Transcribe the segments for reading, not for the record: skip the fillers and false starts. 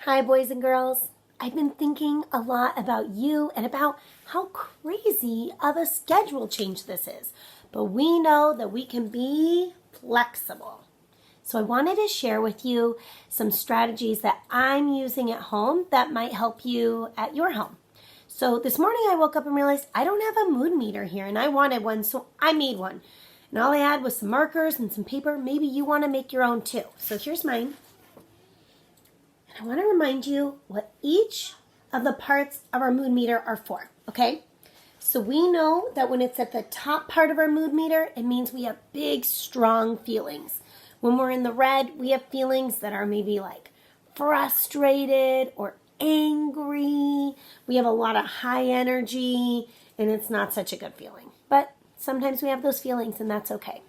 Hi, boys and girls. I've been thinking a lot about you and about how crazy of a schedule change this is. But we know that we can be flexible. So I wanted to share with you some strategies that I'm using at home that might help you at your home. So this morning I woke up and realized I don't have a mood meter here and I wanted one, so I made one. And all I had was some markers and some paper. Maybe you want to make your own too. So here's mine. I want to remind you what each of the parts of our mood meter are for, okay? So we know that when it's at the top part of our mood meter, it means we have big, strong feelings. When we're in the red, we have feelings that are maybe like frustrated or angry. We have a lot of high energy, and it's not such a good feeling. But sometimes we have those feelings, and that's okay.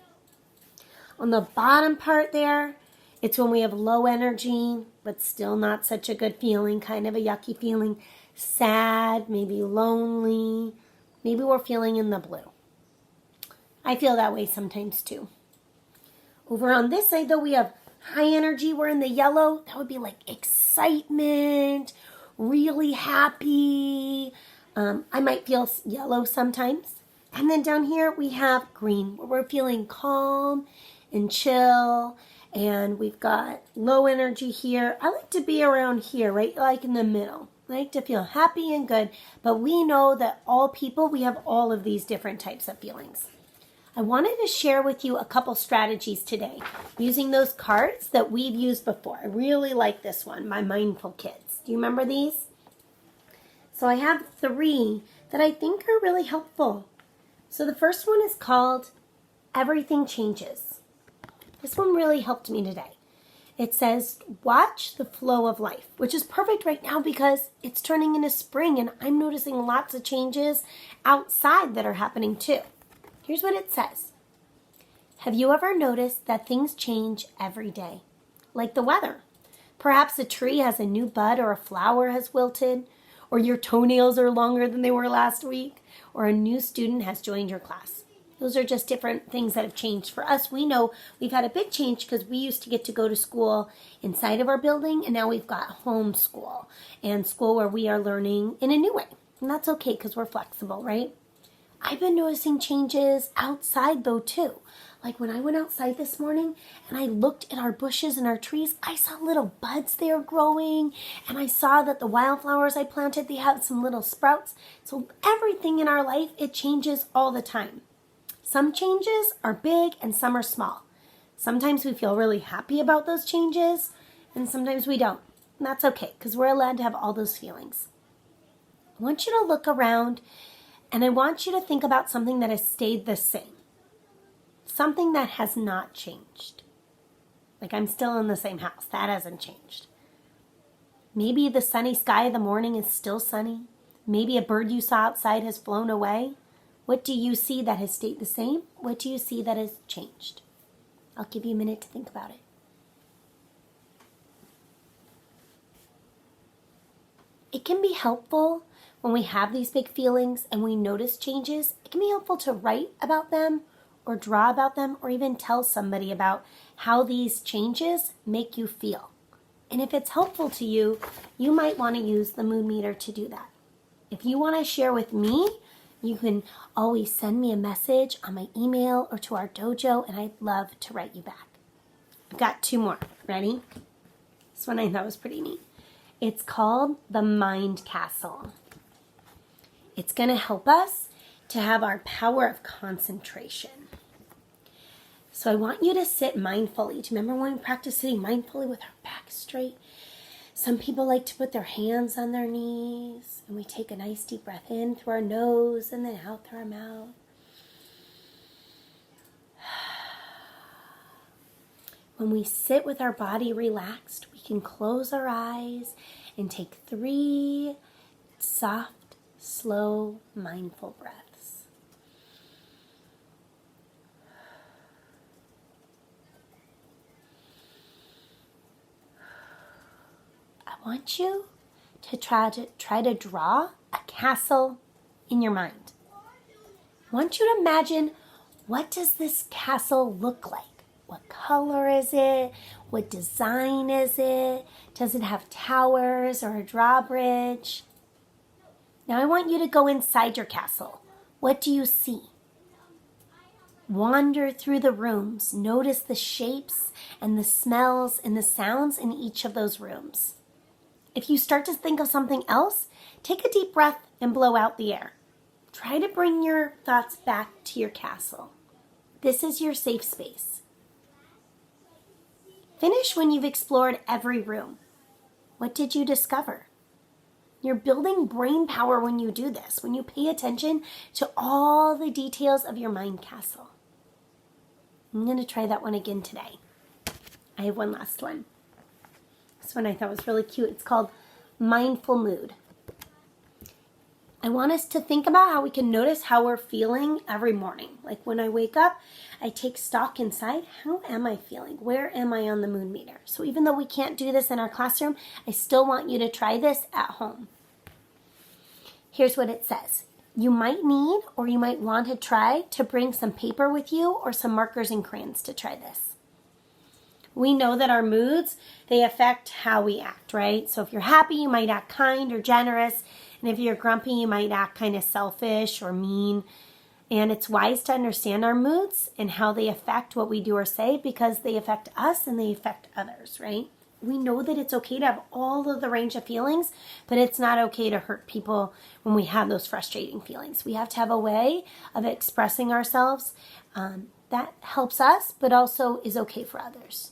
On the bottom part there, it's when we have low energy, but still not such a good feeling, kind of a yucky feeling, sad, maybe lonely, maybe we're feeling in the blue. I feel that way sometimes too. Over on this side though, we have high energy, we're in the yellow, that would be like excitement, really happy. I might feel yellow sometimes. And then down here we have green, where we're feeling calm and chill. And we've got low energy here. I like to be around here, right? Like in the middle. I like to feel happy and good. But we know that all people, we have all of these different types of feelings. I wanted to share with you a couple strategies today using those cards that we've used before. I really like this one, my Mindful Kids. Do you remember these? So I have 3 that I think are really helpful. So the first one is called Everything Changes. This one really helped me today. It says, watch the flow of life, which is perfect right now because it's turning into spring and I'm noticing lots of changes outside that are happening too. Here's what it says. Have you ever noticed that things change every day? Like the weather. Perhaps a tree has a new bud or a flower has wilted, or your toenails are longer than they were last week, or a new student has joined your class. Those are just different things that have changed for us. We know we've had a big change because we used to get to go to school inside of our building, and now we've got home school and school where we are learning in a new way. And that's okay because we're flexible, right? I've been noticing changes outside though too. Like when I went outside this morning and I looked at our bushes and our trees, I saw little buds there growing, and I saw that the wildflowers I planted, they have some little sprouts. So everything in our life, it changes all the time. Some changes are big and some are small. Sometimes we feel really happy about those changes and sometimes we don't. And that's okay because we're allowed to have all those feelings. I want you to look around and I want you to think about something that has stayed the same. Something that has not changed. Like I'm still in the same house. That hasn't changed. Maybe the sunny sky of the morning is still sunny. Maybe a bird you saw outside has flown away. What do you see that has stayed the same? What do you see that has changed? I'll give you a minute to think about it. It can be helpful when we have these big feelings and we notice changes. It can be helpful to write about them or draw about them or even tell somebody about how these changes make you feel. And if it's helpful to you, you might want to use the mood meter to do that. If you want to share with me, you can always send me a message on my email or to our dojo, and I'd love to write you back. I've got 2 more. Ready? This one I thought was pretty neat. It's called the Mind Castle. It's going to help us to have our power of concentration. So I want you to sit mindfully. Do you remember when we practiced sitting mindfully with our back straight? Some people like to put their hands on their knees, and we take a nice deep breath in through our nose and then out through our mouth. When we sit with our body relaxed, we can close our eyes and take 3 soft, slow, mindful breaths. I want you to try to draw a castle in your mind. I want you to imagine, what does this castle look like? What color is it? What design is it? Does it have towers or a drawbridge? Now I want you to go inside your castle. What do you see? Wander through the rooms. Notice the shapes and the smells and the sounds in each of those rooms. If you start to think of something else, take a deep breath and blow out the air. Try to bring your thoughts back to your castle. This is your safe space. Finish when you've explored every room. What did you discover? You're building brain power when you do this, when you pay attention to all the details of your mind castle. I'm going to try that one again today. I have one last one. This one I thought was really cute. It's called Mindful Mood. I want us to think about how we can notice how we're feeling every morning. Like when I wake up, I take stock inside. How am I feeling? Where am I on the mood meter? So even though we can't do this in our classroom, I still want you to try this at home. Here's what it says. You might need or you might want to try to bring some paper with you or some markers and crayons to try this. We know that our moods, they affect how we act, right? So if you're happy, you might act kind or generous. And if you're grumpy, you might act kind of selfish or mean. And it's wise to understand our moods and how they affect what we do or say because they affect us and they affect others, right? We know that it's okay to have all of the range of feelings, but it's not okay to hurt people when we have those frustrating feelings. We have to have a way of expressing ourselves that helps us, but also is okay for others.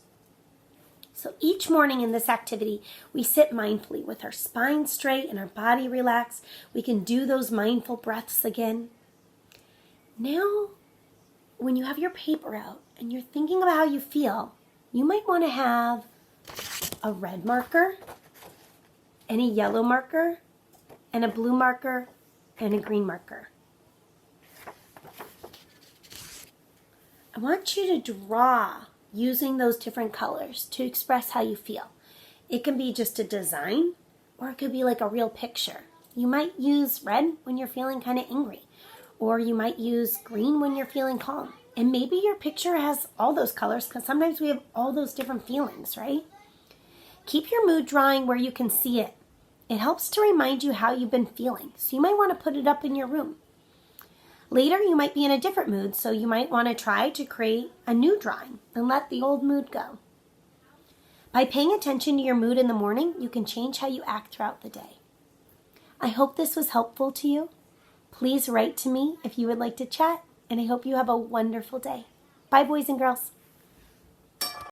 So each morning in this activity, we sit mindfully with our spine straight and our body relaxed. We can do those mindful breaths again. Now, when you have your paper out and you're thinking about how you feel, you might want to have a red marker, and a yellow marker, and a blue marker, and a green marker. I want you to draw using those different colors to express how you feel. It can be just a design, or it could be like a real picture. You might use red when you're feeling kind of angry, or you might use green when you're feeling calm. And maybe your picture has all those colors because sometimes we have all those different feelings, right? Keep your mood drawing where you can see it. It helps to remind you how you've been feeling, so you might want to put it up in your room. Later, you might be in a different mood, so you might want to try to create a new drawing and let the old mood go. By paying attention to your mood in the morning, you can change how you act throughout the day. I hope this was helpful to you. Please write to me if you would like to chat, and I hope you have a wonderful day. Bye, boys and girls.